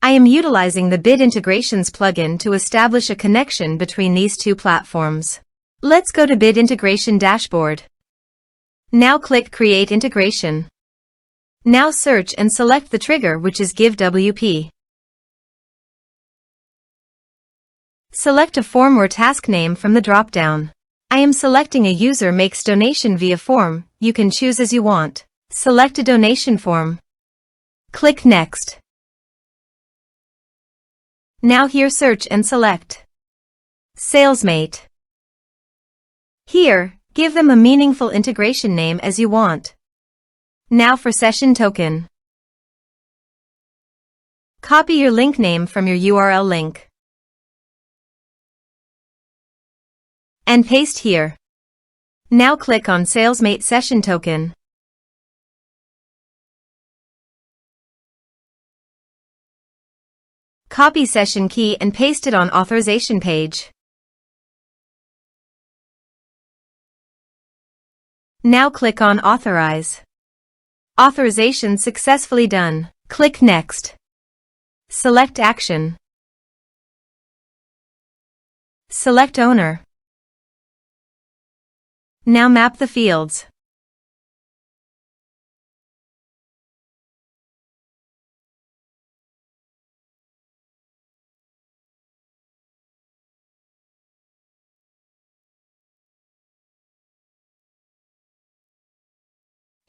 I am utilizing the Bit Integrations plugin to establish a connection between these two platforms. Let's go to Bit Integration Dashboard. Now click Create Integration. Now search and select the trigger, which is GiveWP. Select a form or task name from the drop-down. I am selecting a user makes donation via form. You can choose as you want. Select a donation form. Click Next. Now here search and select Salesmate. Here, give them a meaningful integration name as you want. Now for session token. Copy your link name from your URL link and paste here. Now click on Salesmate session token. Copy session key and paste it on authorization page. Now click on Authorize. Authorization successfully done. Click Next. Select Action. Select Owner. Now map the fields.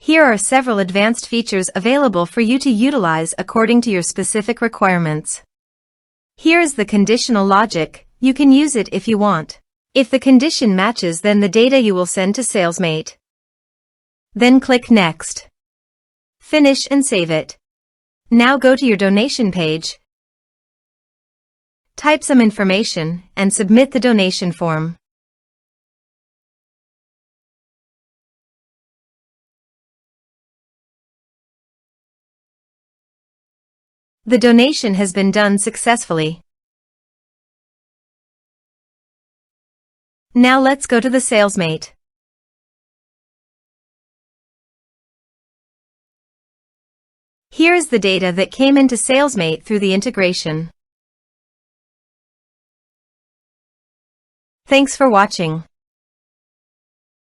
Here are several advanced features available for you to utilize according to your specific requirements. Here is the conditional logic. You can use it if you want. If the condition matches, then the data you will send to Salesmate. Then click Next. Finish and save it. Now go to your donation page. Type some information and submit the donation form. The donation has been done successfully. Now let's go to the Salesmate. Here is the data that came into Salesmate through the integration. Thanks for watching.